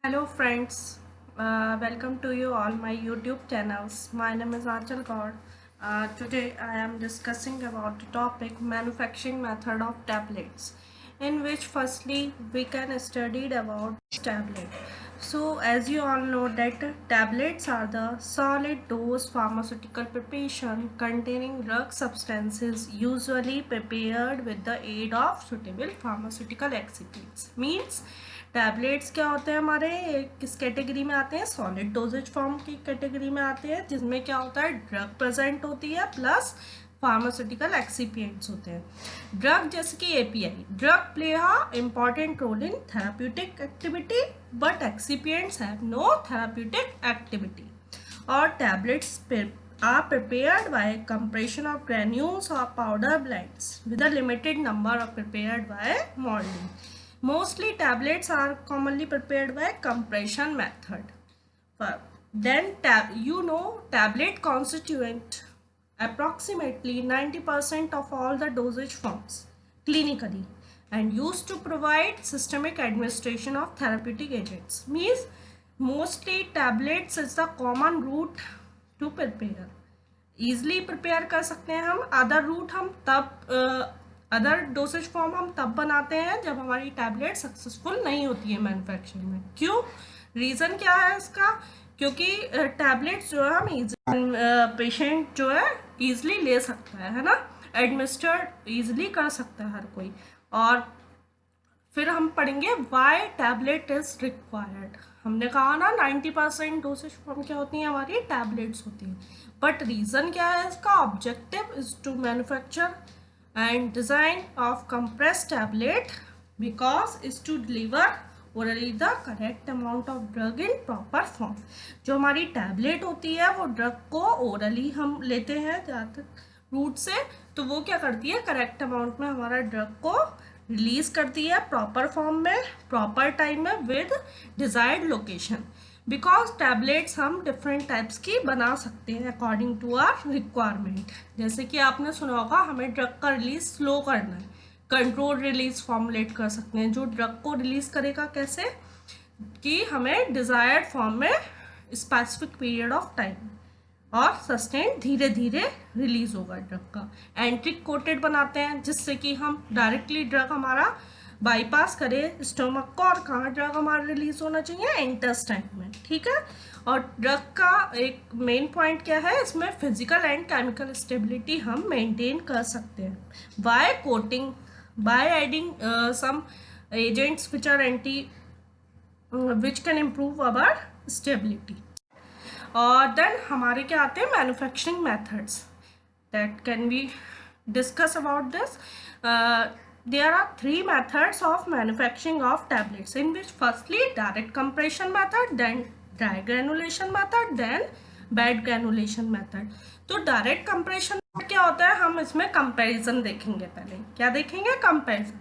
Hello friends, welcome to you all my YouTube channels. My name is Achal Gaur. Today I am discussing about the topic manufacturing method of tablets, in which firstly we can study about tablet. So as you all know that tablets are the solid dose pharmaceutical preparation containing drug substances usually prepared with the aid of suitable pharmaceutical excipients. Means tablets क्या होते हैं हमारे किस category में आते हैं, solid doses form की category में आते हैं, जिसमें क्या होता है ड्रग प्रेजेंट होती है प्लस फार्मास्यूटिकल एक्सिपिएंट्स होते हैं। ड्रग जैसे कि API, drug play a important role in therapeutic activity but excipients have no therapeutic activity. और tablets are prepared by compression of granules or powder blends with a limited number of prepared by molding. Mostly tablets are commonly prepared by compression method. Then tablet constituent approximately 90% of all the dosage forms clinically and used to provide systemic administration of therapeutic agents. Means mostly tablets is the common route to prepare. Easily prepare कर सकते हैं हम। Other route हम तब other dosage form हम तब बनाते हैं जब हमारी टैबलेट सक्सेसफुल नहीं होती है मैन्युफैक्चरिंग में। क्यों, रीज़न क्या है इसका? क्योंकि टैबलेट्स जो है हम पेशेंट जो है ईजिली ले सकता है ना, एडमिनिस्टर्ड ईजिली कर सकता है हर कोई। और फिर हम पढ़ेंगे वाई टैबलेट इज रिक्वायर्ड। हमने कहा ना 90% डोसेज फॉर्म क्या होती हैं हमारी, टैबलेट्स होती हैं। बट रीज़न क्या है इसका? Objective is to manufacture and design of compressed tablet because is to deliver orally the correct amount of drug in proper form। जो हमारी टैबलेट होती है वो ड्रग को ओरली हम लेते हैं ज़्यादातर रूट से, तो वो क्या करती है करेक्ट अमाउंट में हमारा ड्रग को रिलीज करती है प्रॉपर फॉर्म में, प्रॉपर टाइम में, with desired location. Because tablets हम डिफरेंट टाइप्स की बना सकते हैं अकॉर्डिंग टू आर रिक्वायरमेंट। जैसे कि आपने सुना होगा हमें ड्रग का रिलीज स्लो करना है, कंट्रोल रिलीज फॉर्मुलेट कर सकते हैं। जो ड्रग को रिलीज करेगा कैसे कि हमें डिजायर्ड फॉर्म में स्पेसिफिक पीरियड ऑफ टाइम और सस्टेन धीरे धीरे रिलीज होगा ड्रग का। एंट्रिक कोटेड बनाते हैं जिससे कि हम डायरेक्टली ड्रग हमारा बाईपास करे स्टोमक को, और कहाँ ड्रग हमारा रिलीज होना चाहिए, इंटेस्टाइन में। ठीक है। और ड्रग का एक मेन पॉइंट क्या है, इसमें फिजिकल एंड केमिकल स्टेबिलिटी हम मेंटेन कर सकते हैं by coating, by adding some agents which are anti which can improve our stability. और देन हमारे क्या आते हैं manufacturing methods that can be discuss about this. There are three methods of manufacturing of tablets, in which firstly direct compression method, then dry granulation method, then bed granulation method। तो direct compression क्या होता है, हम इसमें comparison देखेंगे। पहले क्या देखेंगे, कंपैरिजन।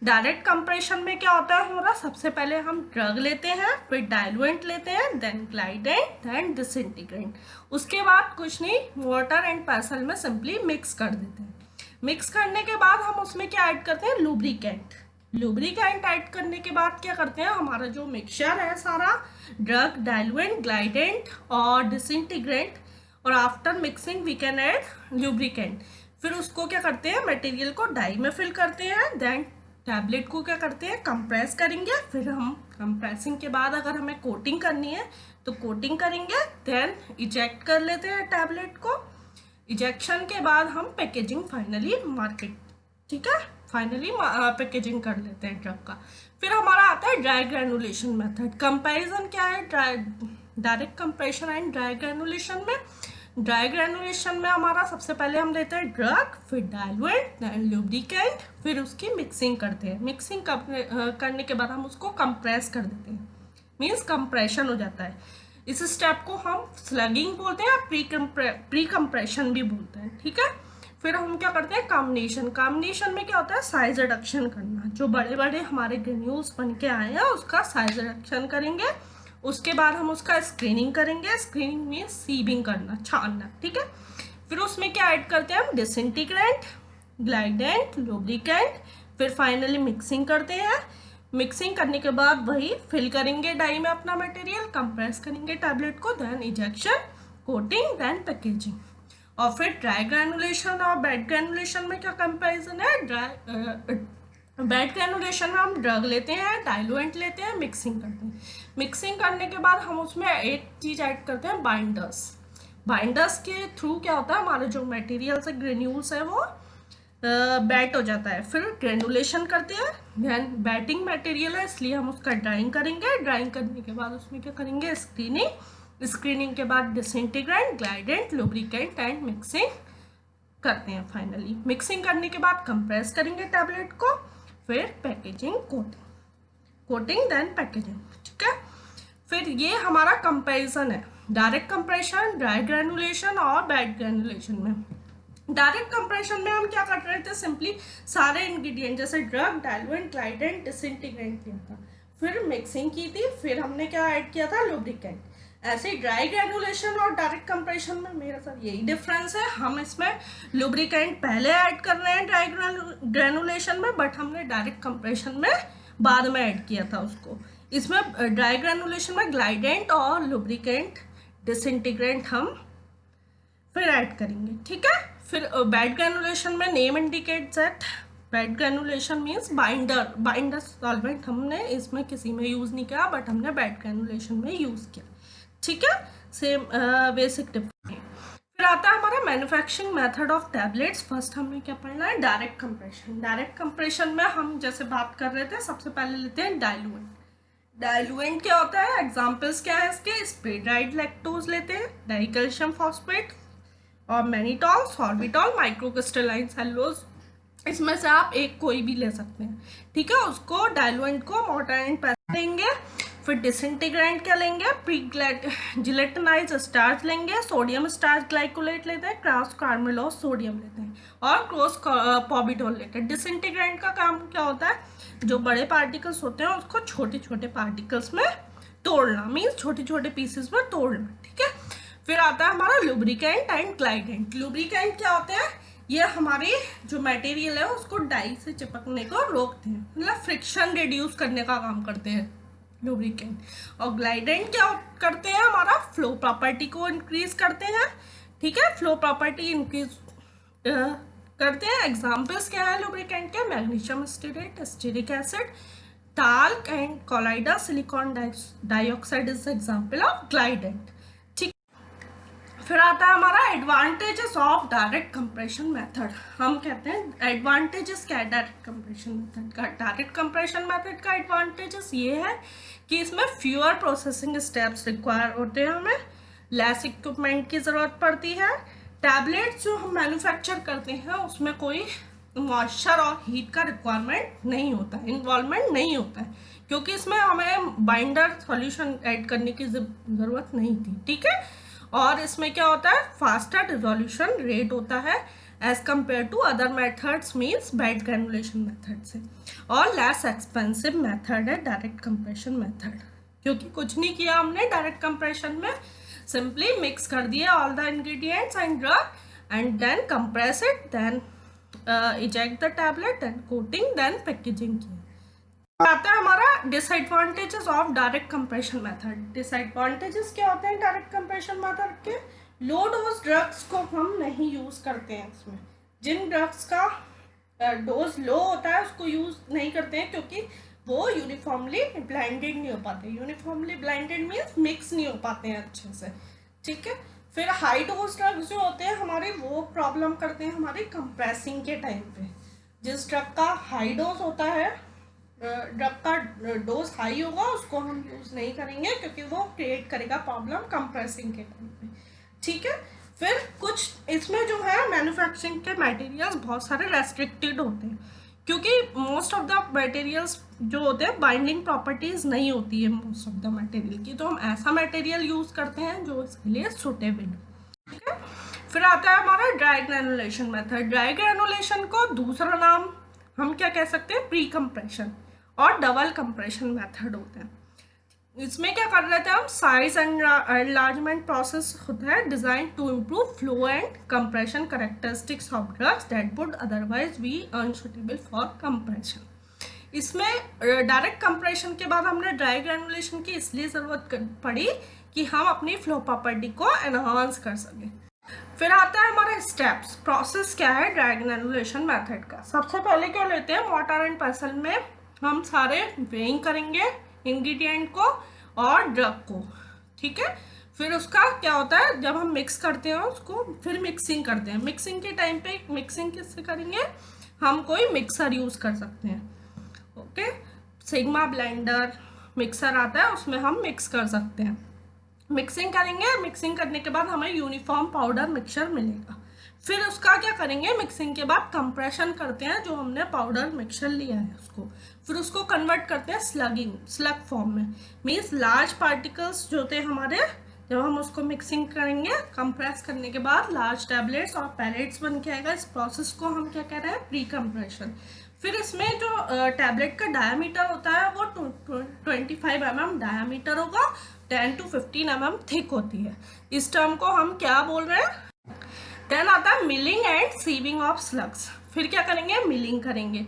डायरेक्ट कंप्रेशन में क्या होता है हमारा, सबसे पहले हम ड्रग लेते हैं, फिर डाइल्यूएंट लेते हैं, देन ग्लाइडेंट, देन डिसइंटीग्रेंट। उसके बाद कुछ नहीं, वाटर एंड पैसल में सिंपली मिक्स कर देते हैं। मिक्स करने के बाद हम उसमें क्या ऐड करते हैं, लुब्रिकेंट। लुब्रिकेंट ऐड करने के बाद क्या करते हैं, हमारा जो मिक्सचर है सारा ड्रग, डाइल्यूएंट, ग्लाइडेंट और डिसइंटीग्रेंट, और after mixing we can add lubricant. फिर उसको क्या करते हैं, मटेरियल को डाई में फिल करते हैं, देन टैबलेट को क्या करते हैं, कंप्रेस करेंगे। फिर हम कंप्रेसिंग के बाद अगर हमें कोटिंग करनी है तो कोटिंग करेंगे, देन इजेक्ट कर लेते हैं टैबलेट को। इजेक्शन के बाद हम पैकेजिंग फाइनली मार्केट, ठीक है, फाइनली पैकेजिंग कर लेते हैं ड्रग का। फिर हमारा आता है ड्राई ग्रेनुलेशन मेथड। कंपैरिजन क्या है, direct compression and dry granulation में। ड्राई ग्रेनुलेशन में हमारा सबसे पहले हम लेते हैं ड्रग, फिर डाइल्यूएंट, देन लुब्रिकेंट, फिर उसकी मिक्सिंग करते हैं। मिक्सिंग करने के बाद हम उसको कंप्रेस कर देते हैं, मीन्स कंप्रेशन हो जाता है। इस स्टेप को हम स्लगिंग बोलते हैं, प्री कंप्रेशन भी बोलते हैं। ठीक है। फिर हम क्या करते हैं, कॉम्बिनेशन। कॉम्बिनेशन में क्या होता है, साइज रिडक्शन करना। जो बड़े बड़े हमारे ग्रेन्यूल्स बन के आए हैं उसका साइज रिडक्शन करेंगे। उसके बाद हम उसका स्क्रीनिंग करेंगे। स्क्रीनिंग मीन्स सीबिंग करना, छानना। ठीक है। फिर उसमें क्या ऐड करते हैं हम, डिसइंटीग्रेंट, ग्लाइडेंट, लुब्रिकेंट, फिर फाइनली मिक्सिंग करते हैं। मिक्सिंग करने के बाद वही फिल करेंगे डाई में अपना मटेरियल, कंप्रेस करेंगे टैबलेट को, then injection, coating, then packaging. और फिर ड्राई ग्रैनुलेशन और वेट ग्रैनुलेशन में क्या कंपैरिजन है? वेट ग्रैनुलेशन में हम ड्रग लेते हैं, डाइलुएंट लेते हैं, मिक्सिंग करते हैं। मिक्सिंग करने के बाद हम उसमें एक चीज़ ऐड करते हैं, बाइंडर्स। बाइंडर्स के थ्रू क्या होता है, हमारे जो मटेरियल से ग्रेन्यूल्स है वो बैट हो जाता है। फिर ग्रेनुलेशन करते हैं, देन बैटिंग मटेरियल है इसलिए हम उसका ड्राइंग करेंगे। ड्राइंग करने के बाद उसमें क्या करेंगे, स्क्रीनिंग। स्क्रीनिंग के बाद disintegrant, glidant, lubricant and mixing करते हैं। फाइनली मिक्सिंग करने के बाद कंप्रेस करेंगे टैबलेट को, फिर पैकेजिंग, कोटिंग देन पैकेजिंग। ठीक है, फिर ये हमारा कंपैरिजन है डायरेक्ट कंप्रेशन, ड्राई ग्रेनुलेशन और वेट ग्रेनुलेशन में। डायरेक्ट कंप्रेशन में हम क्या कर रहे थे, सिंपली सारे इंग्रेडिएंट जैसे ड्रग, डाइलुएंट, ग्लाइडेंट, डिसइंटीग्रेंट किया था, फिर मिक्सिंग की थी, फिर हमने क्या ऐड किया था, लुब्रिकेंट। ऐसे ड्राई ग्रेनुलेशन और डायरेक्ट कंप्रेशन में मेरे साथ यही डिफरेंस है, हम इसमें लुब्रिकेंट पहले ऐड कर रहे हैं ड्राई ग्रेनुलेशन में, बट हमने डायरेक्ट कंप्रेशन में बाद में ऐड किया था उसको। इसमें ड्राई ग्रेनुलेशन में ग्लाइडेंट और लुब्रिकेंट, डिसइंटीग्रेंट हम फिर ऐड करेंगे। ठीक है, फिर वेट ग्रेनुलेशन में name indicates that wet granulation means binder solvent हमने इसमें किसी में यूज़ नहीं किया, बट हमने वेट ग्रेनुलेशन में यूज़ किया। ठीक है, सेम बेसिक डिफरेंस। फिर आता है हमारा manufacturing method of tablets. First हमें क्या पढ़ना है, डायरेक्ट कंप्रेशन। डायरेक्ट कंप्रेशन में हम जैसे बात कर रहे थे, सबसे पहले लेते हैं डाइलुएंट। डाइलुएंट क्या होता है, एग्जाम्पल्स क्या है इसके, स्प्रे ड्राइड लैक्टोज लेते हैं, डाई कैल्शियम फॉस्फेट और मैनिटॉल, सॉर्बिटॉल, माइक्रोक्रिस्टलाइन सेलुलोज, इसमें से आप एक कोई भी ले सकते हैं। ठीक है, उसको डाइलुएंट को मोटाइंट देंगे। फिर डिसइंटीग्रेंट क्या लेंगे, प्री जिलेटिनाइज स्टार्च लेंगे, सोडियम स्टार्च ग्लाइकोलेट लेते हैं, क्रॉस कार्मेलोज सोडियम लेते हैं और क्रॉस पॉबिडोल लेते हैं। डिसइंटीग्रेंट का काम क्या होता है, जो बड़े पार्टिकल्स होते हैं उसको छोटे छोटे पार्टिकल्स में तोड़ना, मीन्स छोटे छोटे पीसेस में तोड़ना। ठीक है, फिर आता है हमारा लुब्रिकेंट एंड ग्लाइडेंट। लुब्रिकेंट क्या होते हैं, ये हमारी जो मटेरियल है उसको डाई से चिपकने को रोकते हैं, मतलब फ्रिक्शन रिड्यूस करने का काम करते हैं लुब्रिकेंट। और ग्लाइडेंट क्या करते हैं, हमारा फ्लो प्रॉपर्टी को इंक्रीज करते हैं। ठीक है, फ्लो प्रॉपर्टी इंक्रीज करते हैं। एग्जाम्पल्स क्या है लुब्रिकेंट के, magnesium stearate, stearic acid, talc and colloidal, silicon dioxide is example of glidant. ठीक, फिर आता है हमारा advantages of direct compression method. हम कहते हैं एडवांटेजेस क्या है डायरेक्ट कंप्रेशन मेथड का। डायरेक्ट कंप्रेशन मेथड का एडवांटेजेस ये है कि इसमें फ्यूअर प्रोसेसिंग स्टेप्स रिक्वायर होते हैं, हमें लेस इक्विपमेंट की ज़रूरत पड़ती है। टैबलेट्स जो हम मैन्युफैक्चर करते हैं उसमें कोई मॉइस्चर और हीट का रिक्वायरमेंट नहीं होता है, इन्वॉल्वमेंट नहीं होता है, क्योंकि इसमें हमें बाइंडर सॉल्यूशन ऐड करने की ज़रूरत नहीं थी। ठीक है, और इसमें क्या होता है, फास्टर रिजोल्यूशन रेट होता है as compare to other methods, means wet granulation method से, और लेस एक्सपेंसिव मेथड है डायरेक्ट कंप्रेशन मेथड, क्योंकि कुछ नहीं किया हमने डायरेक्ट कंप्रेशन में, सिंपली मिक्स कर दिया all the ingredients and drug and then compress it, then eject the tablet, then coating, then packaging की। आता है हमारा disadvantages of direct compression method. Disadvantages क्या होते हैं डायरेक्ट कंप्रेशन मेथड के, लो डोज ड्रग्स को हम नहीं यूज़ करते हैं इसमें। जिन ड्रग्स का डोज लो होता है उसको यूज़ नहीं करते हैं, क्योंकि वो यूनिफॉर्मली ब्लाइंडेड नहीं हो पाते। यूनिफॉर्मली ब्लाइंडेड मीन्स मिक्स नहीं हो पाते हैं अच्छे से। ठीक है, फिर हाई डोज ड्रग्स जो होते हैं हमारे, वो प्रॉब्लम करते हैं हमारी कंप्रेसिंग के टाइम पे। जिस ड्रग का हाई डोज होता है, ड्रग का डोज हाई होगा, उसको हम यूज़ नहीं करेंगे, क्योंकि वो क्रिएट करेगा प्रॉब्लम कंप्रेसिंग के टाइम पे। ठीक है, फिर कुछ इसमें जो है मैन्युफैक्चरिंग के मटेरियल्स बहुत सारे रेस्ट्रिक्टेड होते हैं, क्योंकि मोस्ट ऑफ द मटेरियल्स जो होते हैं बाइंडिंग प्रॉपर्टीज नहीं होती है मोस्ट ऑफ द मटेरियल की, तो हम ऐसा मटेरियल यूज़ करते हैं जो इसके लिए सुटेबल। ठीक है, फिर आता है हमारा dry granulation method. Dry granulation को दूसरा नाम हम क्या कह सकते हैं, प्री कंप्रेशन और डबल कंप्रेशन मेथड होते हैं। इसमें क्या कर रहे थे हम, साइज एनलार्जमेंट प्रोसेस होता है design to improve flow and compression characteristics of drugs that would otherwise be unsuitable for compression. इसमें डायरेक्ट कंप्रेशन के बाद हमने ड्राई ग्रेनुलेशन की इसलिए ज़रूरत पड़ी कि हम अपनी फ्लो प्रॉपर्टी को एनहांस कर सकें। फिर आता है हमारा स्टेप्स, प्रोसेस क्या है ड्राई ग्रेनुलेशन मेथड का। सबसे पहले क्या लेते हैं, मोर्टार एंड पेसल में हम सारे वेइंग करेंगे इंग्रेडिएंट को और ड्रग को, ठीक है। फिर उसका क्या होता है, जब हम मिक्स करते हैं उसको फिर मिक्सिंग करते हैं। मिक्सिंग के टाइम पे मिक्सिंग किससे करेंगे, हम कोई मिक्सर यूज़ कर सकते हैं, ओके। सिग्मा ब्लेंडर मिक्सर आता है, उसमें हम मिक्स कर सकते हैं। मिक्सिंग करेंगे, मिक्सिंग करने के बाद हमें यूनिफॉर्म पाउडर मिक्सचर मिलेगा। फिर उसका क्या करेंगे, मिक्सिंग के बाद कंप्रेशन करते हैं जो हमने पाउडर मिक्सचर लिया है उसको, फिर उसको कन्वर्ट करते हैं स्लग फॉर्म में। मीन्स लार्ज पार्टिकल्स जो थे हमारे, जब हम उसको मिक्सिंग करेंगे कंप्रेस करने के बाद लार्ज टैबलेट्स और पैलेट्स बन के आएगा। इस प्रोसेस को हम क्या कह रहे हैं, प्री कंप्रेशन। फिर इसमें जो टैबलेट का डायामीटर होता है वो 25 mm डायामीटर होगा, 10 to 15 mm थिक होती है। इस टर्म को हम क्या बोल रहे हैं। देन आता है milling and sieving of slugs. फिर क्या करेंगे, मिलिंग करेंगे।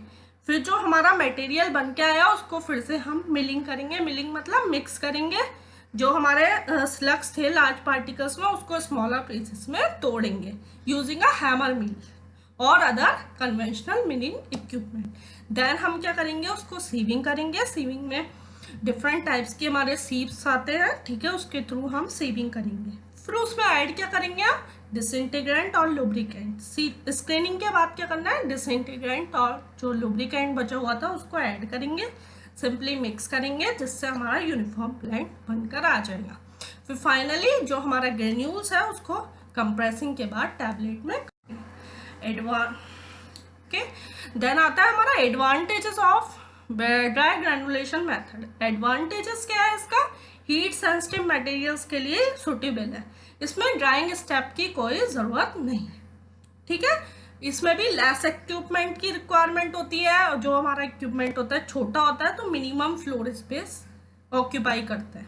फिर जो हमारा मटेरियल बन के आया उसको फिर से हम मिलिंग करेंगे। मिलिंग मतलब मिक्स करेंगे। जो हमारे स्लग्स थे लार्ज पार्टिकल्स में उसको स्मॉलर पीसेस में तोड़ेंगे यूजिंग अ हैमर मिल और other conventional milling equipment. Then हम क्या करेंगे, उसको सीविंग करेंगे। सीविंग में डिफरेंट टाइप्स के हमारे सीव्स आते हैं, ठीक है, उसके थ्रू हम सीविंग करेंगे। फिर उसमें ऐड क्या करेंगे हम, डिसइंटीग्रेंट और लुब्रिकेंट। स्क्रीनिंग के बाद क्या करना है, डिसइंटीग्रेंट और जो लुब्रिकेंट बचा हुआ था उसको ऐड करेंगे, सिंपली मिक्स करेंगे जिससे हमारा यूनिफॉर्म ब्लेंड बनकर आ जाएगा। फिर फाइनली जो हमारा ग्रेन्यूल्स है उसको कंप्रेसिंग के बाद टैबलेट में ओके। देन आता है हमारा advantages of dry granulation method. Advantages क्या है इसका, हीट सेंसिटिव मटेरियल्स के लिए सुटेबल है। इसमें ड्राइंग स्टेप की कोई ज़रूरत नहीं, ठीक है। इसमें भी लेस इक्विपमेंट की रिक्वायरमेंट होती है, और जो हमारा इक्विपमेंट होता है छोटा होता है तो मिनिमम फ्लोर स्पेस ऑक्यूपाई करता है,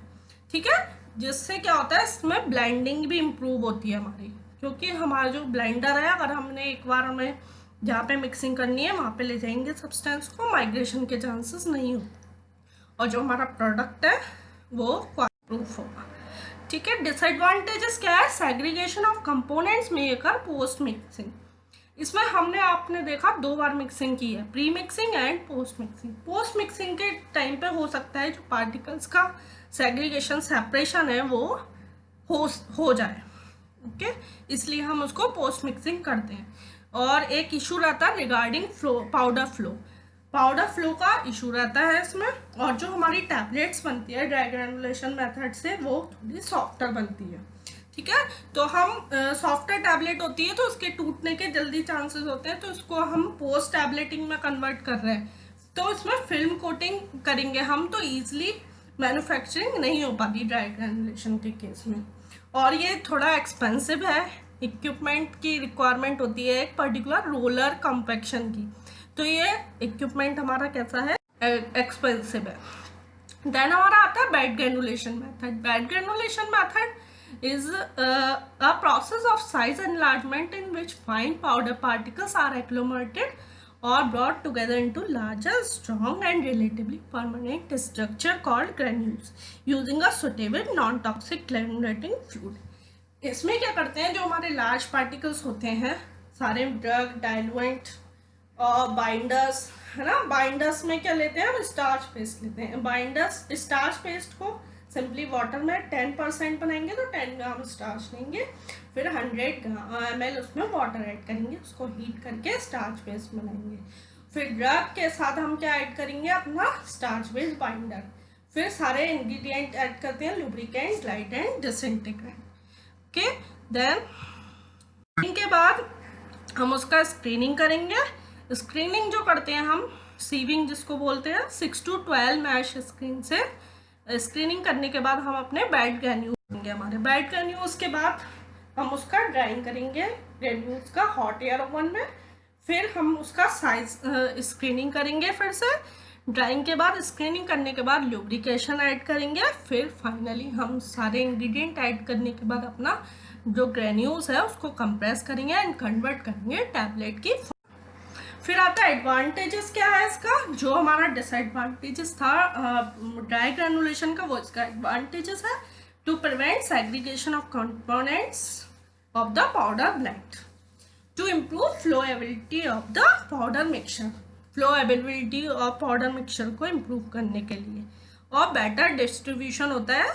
ठीक है। जिससे क्या होता है, इसमें ब्लेंडिंग भी इम्प्रूव होती है हमारी, क्योंकि हमारा जो ब्लेंडर है अगर हमने एक बार हमें जहाँ पे मिक्सिंग करनी है वहाँ पे ले जाएंगे सब्सटेंस को, माइग्रेशन के चांसेस नहीं होते और जो हमारा प्रोडक्ट है वो प्रूफ होगा, ठीक है। डिसएडवांटेजेस क्या है, सेग्रीगेशन ऑफ कंपोनेंट्स में अकर पोस्ट मिक्सिंग। इसमें हमने आपने देखा 2 बार मिक्सिंग की है, pre mixing and post mixing. Post mixing के टाइम पे हो सकता है जो पार्टिकल्स का सेग्रीगेशन सेपरेशन है वो हो जाए, ओके, इसलिए हम उसको पोस्ट मिक्सिंग करते हैं। और एक इशू रहता है रिगार्डिंग फ्लो, पाउडर फ्लो का इशू रहता है इसमें। और जो हमारी टैबलेट्स बनती है ड्राई ग्रेनुलेशन मेथड से वो थोड़ी सॉफ्टर बनती है, ठीक है। तो हम सॉफ्टर टैबलेट होती है तो उसके टूटने के जल्दी चांसेस होते हैं, तो इसको हम पोस्ट टैबलेटिंग में कन्वर्ट कर रहे हैं, तो इसमें फिल्म कोटिंग करेंगे हम, तो ईजिली मैन्युफैक्चरिंग नहीं हो पाती ड्राई ग्रेनुलेशन के केस में। और ये थोड़ा एक्सपेंसिव है, इक्विपमेंट की रिक्वायरमेंट होती है एक पर्टिकुलर रोलर कॉम्पैक्शन की, तो ये इक्विपमेंट हमारा कैसा है, एक्सपेंसिव है। देन हमारा आता है bed granulation method. Bed granulation method is a process of size enlargement in which fine powder particles are agglomerated or brought together into larger, strong and relatively permanent structure called granules using a suitable non-toxic granulating fluid. इसमें क्या करते हैं, जो हमारे large particles होते हैं सारे drug, डाइलुएंट और बाइंडर्स, है ना। बाइंडर्स में क्या लेते हैं हम, स्टार्च पेस्ट लेते हैं। बाइंडर्स स्टार्च पेस्ट को सिंपली वाटर में 10% बनाएंगे तो 10 ग्राम स्टार्च लेंगे, फिर 100 ml उसमें वाटर ऐड करेंगे, उसको हीट करके स्टार्च बेस बनाएंगे। फिर ड्रग के साथ हम क्या ऐड करेंगे, अपना स्टार्च बेस बाइंडर। फिर सारे इंग्रेडिएंट ऐड करते हैं, lubricant, light and disintegrant, okay. Then के बाद हम उसका स्क्रीनिंग करेंगे। स्क्रीनिंग जो करते हैं हम, सीविंग जिसको बोलते हैं, 6 to 12 मैश स्क्रीन से स्क्रीनिंग करने के बाद हम अपने बेड ग्रेन्यूल्स करेंगे। हमारे बेड ग्रेन्यूल्स के बाद हम उसका ड्राइंग करेंगे ग्रेन्यूल्स का हॉट एयर ओवन में। फिर हम उसका साइज स्क्रीनिंग करेंगे, फिर से ड्राइंग के बाद, स्क्रीनिंग करने के बाद लुब्रिकेशन ऐड करेंगे। फिर फाइनली हम सारे इंग्रेडिएंट ऐड करने के बाद अपना जो ग्रेन्यूल्स है उसको कंप्रेस करेंगे एंड कन्वर्ट करेंगे टैबलेट की। फिर आता है एडवांटेजेस क्या है इसका, जो हमारा डिसएडवांटेजेस था ड्राई ग्रेनुलेशन का वो इसका एडवांटेजेस है, to prevent segregation of components of the powder blend, to improve flowability of the powder mixture, flowability of powder mixture को इम्प्रूव करने के लिए, और बेटर डिस्ट्रीब्यूशन होता है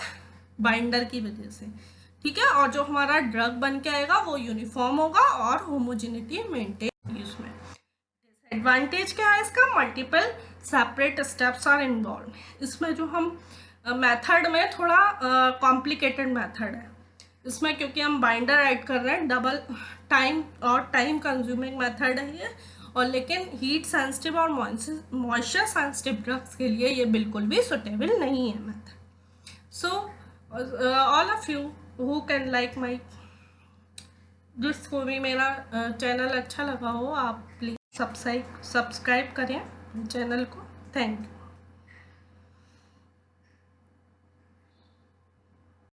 बाइंडर की वजह से, ठीक है। और जो हमारा ड्रग बन के आएगा वो यूनिफॉर्म होगा और होमोजेनिटी मेंटेन उसमें। एडवांटेज क्या है इसका, multiple separate steps are involve, इसमें जो हम मेथड में थोड़ा कॉम्प्लिकेटेड मेथड है इसमें, क्योंकि हम बाइंडर ऐड कर रहे हैं, डबल टाइम और टाइम कंज्यूमिंग मेथड है ये, और लेकिन हीट सेंसिटिव और मॉइस्चर सेंसिटिव ड्रग्स के लिए ये बिल्कुल भी सुटेबल नहीं है method. So all of you who can like my, जिसको भी मेरा चैनल अच्छा लगा हो आप प्लीज़ सब्सक्राइब करें चैनल को। Thank you.